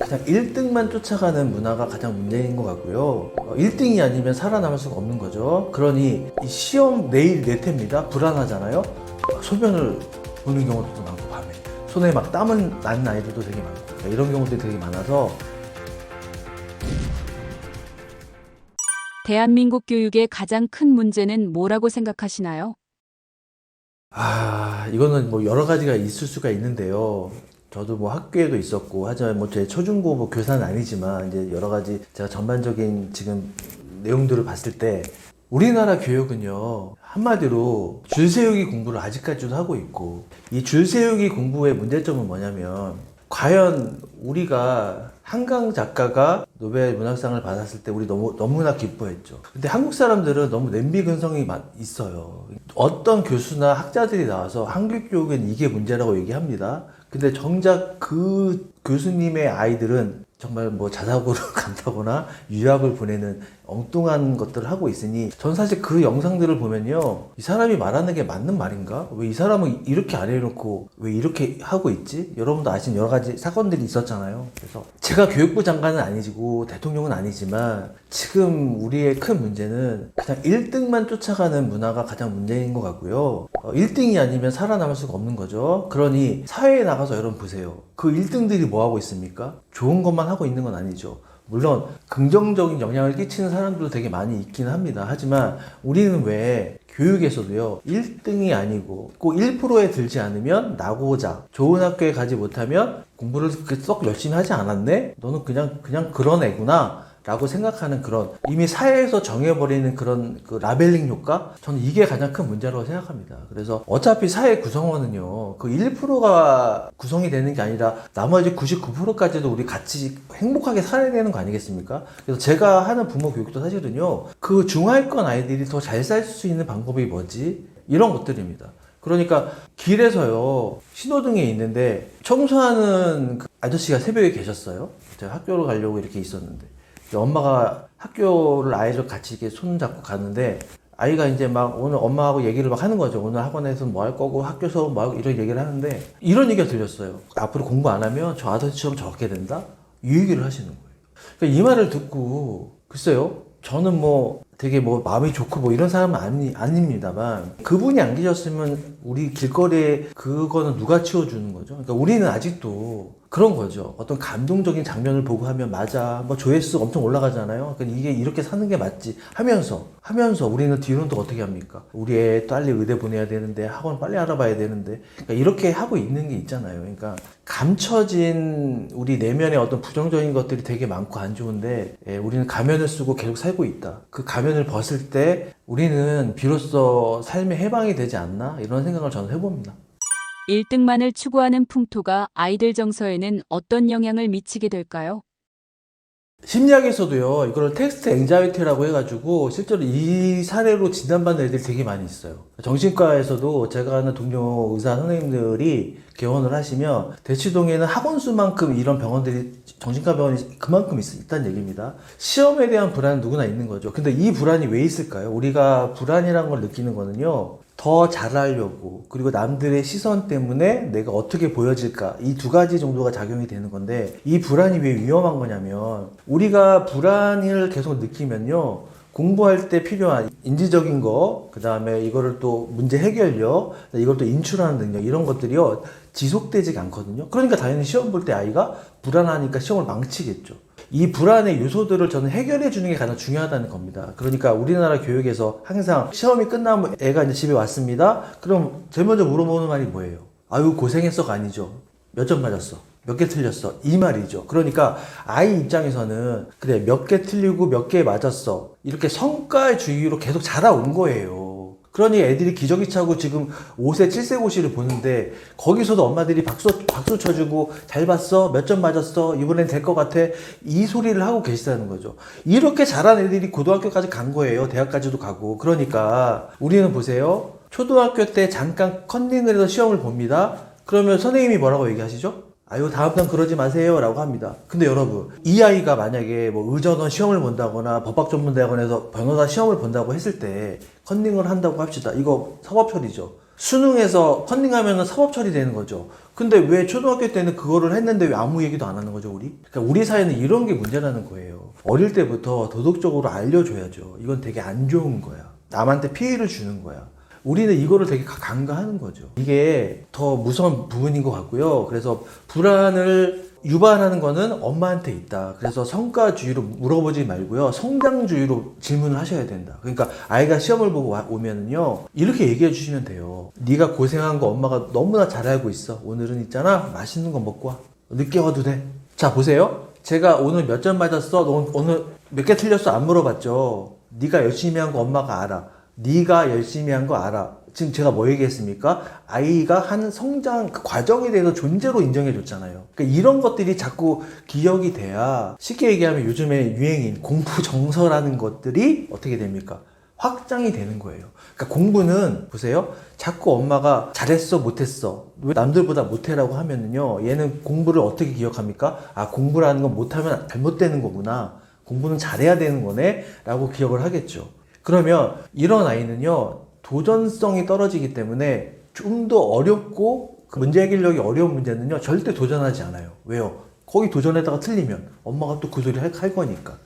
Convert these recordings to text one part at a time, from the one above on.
그냥 1등만 쫓아가는 문화가 가장 문제인 것 같고요. 1등이 아니면 살아남을 수가 없는 거죠. 그러니 이 시험 내일 내태입니다. 불안하잖아요. 소변을 보는 경우도 많고, 밤에 손에 막 땀은 나는 아이들도 되게 많고, 이런 경우들이 되게 많아서. 대한민국 교육의 가장 큰 문제는 뭐라고 생각하시나요? 이거는 뭐 여러 가지가 있을 수가 있는데요. 저도 뭐 학교에도 있었고 하지만 뭐 제 초중고 뭐 교사는 아니지만 이제 여러 가지 제가 전반적인 지금 내용들을 봤을 때 우리나라 교육은요, 한마디로 줄 세우기 공부를 아직까지도 하고 있고, 이 줄 세우기 공부의 문제점은 뭐냐면, 과연 우리가 한강 작가가 노벨 문학상을 받았을 때 우리 너무나 기뻐했죠. 근데 한국 사람들은 너무 냄비 근성이 있어요. 어떤 교수나 학자들이 나와서 한국 교육은 이게 문제라고 얘기합니다. 근데 정작 그 교수님의 아이들은 정말 뭐 자사고를 간다거나 유학을 보내는 엉뚱한 것들을 하고 있으니, 전 사실 그 영상들을 보면요, 이 사람이 말하는 게 맞는 말인가? 왜 이 사람은 이렇게 안 해놓고 왜 이렇게 하고 있지? 여러분도 아시는 여러 가지 사건들이 있었잖아요. 그래서 제가 교육부 장관은 아니고 대통령은 아니지만 지금 우리의 큰 문제는 그냥 1등만 쫓아가는 문화가 가장 문제인 것 같고요. 1등이 아니면 살아남을 수가 없는 거죠. 그러니 사회에 나가서 여러분 보세요. 그 1등들이 뭐 하고 있습니까? 좋은 것만 하고 있는 건 아니죠. 물론 긍정적인 영향을 끼치는 사람들도 되게 많이 있긴 합니다. 하지만 우리는 왜 교육에서도요, 1등이 아니고 꼭 1%에 들지 않으면 나고자, 좋은 학교에 가지 못하면 공부를 그렇게 썩 열심히 하지 않았네? 너는 그냥 그런 애구나 라고 생각하는, 그런 이미 사회에서 정해버리는 그런 그 라벨링 효과? 저는 이게 가장 큰 문제라고 생각합니다. 그래서 어차피 사회 구성원은요, 그 1%가 구성이 되는 게 아니라 나머지 99%까지도 우리 같이 행복하게 살아야 되는 거 아니겠습니까? 그래서 제가 하는 부모 교육도 사실은요, 그 중하위권 아이들이 더 잘 살 수 있는 방법이 뭐지? 이런 것들입니다. 그러니까 길에서요, 신호등에 있는데 청소하는 그 아저씨가 새벽에 계셨어요. 제가 학교로 가려고 이렇게 있었는데 엄마가 학교를 아이를 같이 이렇게 손잡고 가는데, 아이가 이제 막 오늘 엄마하고 얘기를 막 하는 거죠. 오늘 학원에서 뭐 할 거고 학교 수업 뭐 하고 이런 얘기를 하는데, 이런 얘기가 들렸어요. 앞으로 공부 안 하면 저 아저씨처럼 저렇게 된다? 이 얘기를 하시는 거예요. 그러니까 이 말을 듣고, 글쎄요, 저는 뭐 되게 뭐 마음이 좋고 뭐 이런 사람은 아닙니다만, 그분이 안 계셨으면 우리 길거리에 그거는 누가 치워주는 거죠? 그러니까 우리는 아직도 그런 거죠. 어떤 감동적인 장면을 보고 하면 맞아, 뭐 조회수 엄청 올라가잖아요. 그러니까 이게 이렇게 사는 게 맞지 하면서 우리는 뒤로는 또 어떻게 합니까? 우리 애 빨리 의대 보내야 되는데, 학원 빨리 알아봐야 되는데, 그러니까 이렇게 하고 있는 게 있잖아요. 그러니까 감춰진 우리 내면의 어떤 부정적인 것들이 되게 많고 안 좋은데, 우리는 가면을 쓰고 계속 살고 있다. 그 가면을 벗을 때 우리는 비로소 삶의 해방이 되지 않나? 이런 생각을 저는 해봅니다. 1등만을 추구하는 풍토가 아이들 정서에는 어떤 영향을 미치게 될까요? 심리학에서도요, 이걸 텍스트 앵자이티라고 해가지고 실제로 이 사례로 진단받는 애들이 되게 많이 있어요. 정신과에서도 제가 아는 동료 의사 선생님들이 개원을 하시면 대치동에는 학원 수만큼 이런 병원들이, 정신과 병원이 그만큼 있다는 얘기입니다. 시험에 대한 불안은 누구나 있는 거죠. 근데 이 불안이 왜 있을까요? 우리가 불안이라는 걸 느끼는 거는요, 더 잘하려고, 그리고 남들의 시선 때문에 내가 어떻게 보여질까, 이 두 가지 정도가 작용이 되는 건데, 이 불안이 왜 위험한 거냐면, 우리가 불안을 계속 느끼면요, 공부할 때 필요한 인지적인 거, 그 다음에 이거를 또 문제 해결력, 이걸 또 인출하는 능력, 이런 것들이요, 지속되지가 않거든요. 그러니까 당연히 시험 볼 때 아이가 불안하니까 시험을 망치겠죠. 이 불안의 요소들을 저는 해결해 주는 게 가장 중요하다는 겁니다. 그러니까 우리나라 교육에서 항상 시험이 끝나면 애가 이제 집에 왔습니다. 그럼 제일 먼저 물어보는 말이 뭐예요? 아유, 고생했어가 아니죠. 몇 점 맞았어? 몇 개 틀렸어? 이 말이죠. 그러니까 아이 입장에서는 그래, 몇 개 틀리고 몇 개 맞았어, 이렇게 성과주의로 계속 자라온 거예요. 그러니 애들이 기저귀 차고 지금 5세, 7세 고시를 보는데, 거기서도 엄마들이 박수 쳐주고, 잘 봤어? 몇 점 맞았어? 이번엔 될 것 같아? 이 소리를 하고 계시다는 거죠. 이렇게 잘한 애들이 고등학교까지 간 거예요. 대학까지도 가고. 그러니까 우리는 보세요. 초등학교 때 잠깐 컨닝을 해서 시험을 봅니다. 그러면 선생님이 뭐라고 얘기하시죠? 아유, 다음 편 그러지 마세요 라고 합니다. 근데 여러분, 이 아이가 만약에 뭐 의전원 시험을 본다거나 법학전문대학원에서 변호사 시험을 본다고 했을 때 컨닝을 한다고 합시다. 이거 사법처리죠. 수능에서 컨닝하면 사법 처리되는 거죠. 근데 왜 초등학교 때는 그거를 했는데 왜 아무 얘기도 안 하는 거죠, 우리? 그러니까 우리 사회는 이런 게 문제라는 거예요. 어릴 때부터 도덕적으로 알려줘야죠. 이건 되게 안 좋은 거야. 남한테 피해를 주는 거야. 우리는 이거를 되게 간과하는 거죠. 이게 더 무서운 부분인 것 같고요. 그래서 불안을 유발하는 거는 엄마한테 있다. 그래서 성과주의로 물어보지 말고요. 성장주의로 질문을 하셔야 된다. 그러니까 아이가 시험을 보고 오면은요. 이렇게 얘기해 주시면 돼요. 네가 고생한 거 엄마가 너무나 잘 알고 있어. 오늘은 있잖아. 맛있는 거 먹고 와. 늦게 와도 돼. 자, 보세요. 제가 오늘 몇 점 맞았어? 너 오늘 몇 개 틀렸어? 안 물어봤죠. 네가 열심히 한 거 엄마가 알아. 네가 열심히 한 거 알아. 지금 제가 뭐 얘기했습니까? 아이가 한 성장 그 과정에 대해서 존재로 인정해 줬잖아요. 그러니까 이런 것들이 자꾸 기억이 돼야 쉽게 얘기하면 요즘에 유행인 공부 정서라는 것들이 어떻게 됩니까? 확장이 되는 거예요. 그러니까 공부는 보세요. 자꾸 엄마가 잘했어, 못했어. 왜 남들보다 못해라고 하면은요. 얘는 공부를 어떻게 기억합니까? 아, 공부라는 건 못하면 잘못되는 거구나. 공부는 잘해야 되는 거네. 라고 기억을 하겠죠. 그러면 이런 아이는요. 도전성이 떨어지기 때문에 좀 더 어렵고 문제 해결력이 어려운 문제는요 절대 도전하지 않아요. 왜요? 거기 도전했다가 틀리면 엄마가 또 그 소리 할 거니까.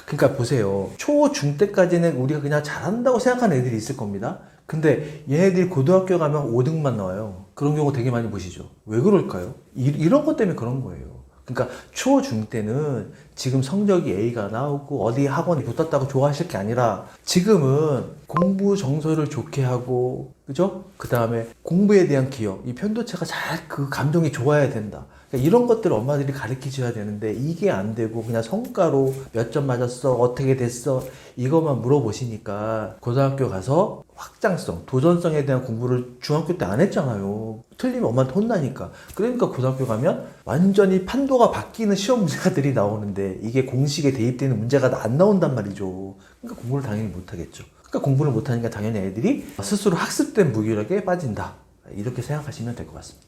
그러니까 보세요. 초, 중 때까지는 우리가 그냥 잘한다고 생각하는 애들이 있을 겁니다. 근데 얘네들이 고등학교 가면 5등만 나와요. 그런 경우 되게 많이 보시죠. 왜 그럴까요? 이런 것 때문에 그런 거예요. 그러니까 초, 중 때는 지금 성적이 A가 나오고 어디 학원에 붙었다고 좋아하실 게 아니라 지금은 공부 정서를 좋게 하고, 그죠? 그 다음에 공부에 대한 기억, 이 편도체가 잘 그 감정이 좋아야 된다. 그러니까 이런 것들을 엄마들이 가르치셔야 되는데 이게 안 되고 그냥 성과로 몇 점 맞았어, 어떻게 됐어, 이것만 물어보시니까 고등학교 가서 확장성, 도전성에 대한 공부를 중학교 때 안 했잖아요. 틀리면 엄마한테 혼나니까. 그러니까 고등학교 가면 완전히 판도가 바뀌는 시험 문제들이 나오는데 이게 공식에 대입되는 문제가 안 나온단 말이죠. 그러니까 공부를 당연히 못하겠죠. 그러니까 공부를 못하니까 당연히 애들이 스스로 학습된 무기력에 빠진다. 이렇게 생각하시면 될 것 같습니다.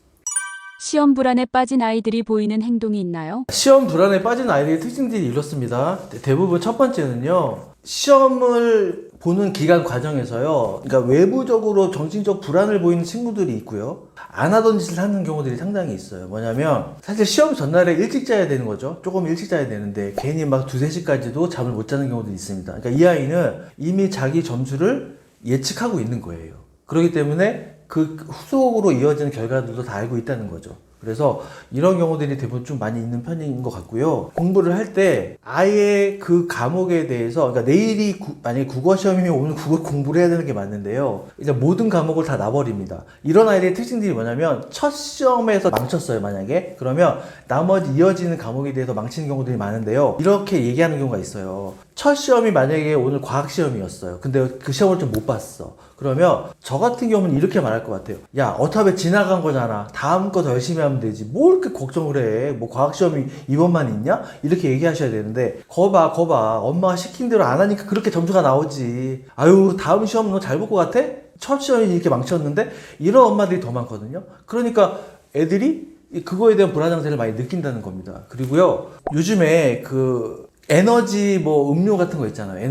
시험 불안에 빠진 아이들이 보이는 행동이 있나요? 시험 불안에 빠진 아이들의 특징들이 이렇습니다. 대부분 첫 번째는요. 시험을 보는 기간 과정에서요. 그러니까 외부적으로 정신적 불안을 보이는 친구들이 있고요. 안 하던 짓을 하는 경우들이 상당히 있어요. 뭐냐면 사실 시험 전날에 일찍 자야 되는 거죠. 조금 일찍 자야 되는데 괜히 막 2, 3시까지도 잠을 못 자는 경우들이 있습니다. 그러니까 이 아이는 이미 자기 점수를 예측하고 있는 거예요. 그렇기 때문에 그 후속으로 이어지는 결과들도 다 알고 있다는 거죠. 그래서 이런 경우들이 대부분 좀 많이 있는 편인 것 같고요. 공부를 할 때 아예 그 과목에 대해서, 그러니까 내일이 만약에 국어 시험이면 오늘 국어 공부를 해야 되는 게 맞는데요. 이제 모든 과목을 다 놔버립니다. 이런 아이들의 특징들이 뭐냐면 첫 시험에서 망쳤어요, 만약에. 그러면 나머지 이어지는 과목에 대해서 망치는 경우들이 많은데요. 이렇게 얘기하는 경우가 있어요. 첫 시험이 만약에 오늘 과학 시험이었어요. 근데 그 시험을 좀 못 봤어. 그러면 저 같은 경우는 이렇게 말할 것 같아요. 야, 어차피 지나간 거잖아. 다음 거 더 열심히 하면 되지. 뭘 이렇게 걱정을 해. 뭐 과학시험이 이번만 있냐? 이렇게 얘기하셔야 되는데 거봐. 엄마가 시킨 대로 안 하니까 그렇게 점수가 나오지. 아유, 다음 시험 너 잘 볼 것 같아? 첫 시험이 이렇게 망쳤는데? 이런 엄마들이 더 많거든요. 그러니까 애들이 그거에 대한 불안 상태를 많이 느낀다는 겁니다. 그리고요, 요즘에 그 에너지 뭐 음료 같은 거 있잖아요.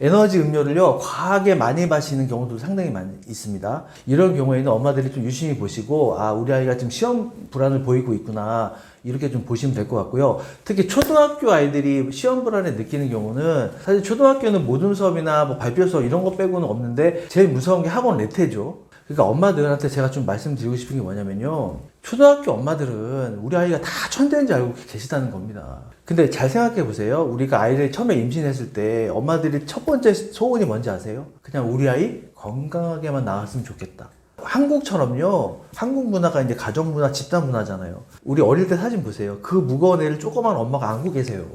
에너지 음료를요, 과하게 많이 마시는 경우도 상당히 많이 있습니다. 이런 경우에는 엄마들이 좀 유심히 보시고, 아, 우리 아이가 지금 시험 불안을 보이고 있구나. 이렇게 좀 보시면 될 것 같고요. 특히 초등학교 아이들이 시험 불안을 느끼는 경우는 사실 초등학교는 모든 수업이나 뭐 발표 수업 이런 거 빼고는 없는데 제일 무서운 게 학원 레테죠. 그러니까 엄마들한테 제가 좀 말씀드리고 싶은 게 뭐냐면요. 초등학교 엄마들은 우리 아이가 다 천재인 줄 알고 계시다는 겁니다. 근데 잘 생각해 보세요. 우리가 아이를 처음에 임신했을 때 엄마들이 첫 번째 소원이 뭔지 아세요? 그냥 우리 아이 건강하게만 나왔으면 좋겠다. 한국처럼요. 한국 문화가 이제 가정 문화, 집단 문화잖아요. 우리 어릴 때 사진 보세요. 그 무거운 애를 조그만 엄마가 안고 계세요.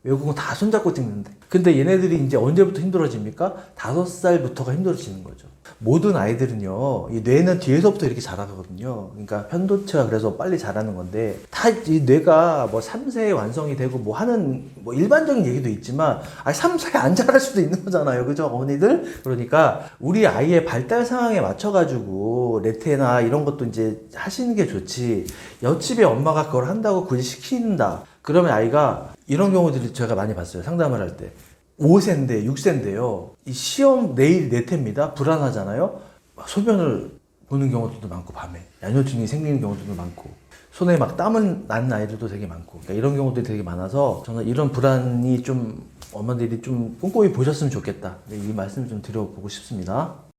외국은 다 손잡고 찍는데. 근데 얘네들이 이제 언제부터 힘들어집니까? 5살부터가 힘들어지는 거죠. 모든 아이들은요, 이 뇌는 뒤에서부터 이렇게 자라거든요. 그러니까 편도체가 그래서 빨리 자라는 건데, 다 이 뇌가 뭐 3세에 완성이 되고 뭐 하는 뭐 일반적인 얘기도 있지만, 3세에 안 자랄 수도 있는 거잖아요. 그죠? 어머니들? 그러니까 우리 아이의 발달 상황에 맞춰가지고 레테나 이런 것도 이제 하시는 게 좋지, 옆집에 엄마가 그걸 한다고 굳이 시킨다. 그러면 아이가 이런 경우들이 제가 많이 봤어요. 상담을 할 때. 5세인데, 6세인데요. 이 시험 내일 내태입니다. 불안하잖아요. 소변을 보는 경우들도 많고, 밤에 야뇨증이 생기는 경우들도 많고, 손에 막 땀은 나는 아이들도 되게 많고, 그러니까 이런 경우들이 되게 많아서 저는 이런 불안이 좀 엄마들이 좀 꼼꼼히 보셨으면 좋겠다, 이 말씀을 좀 드려보고 싶습니다.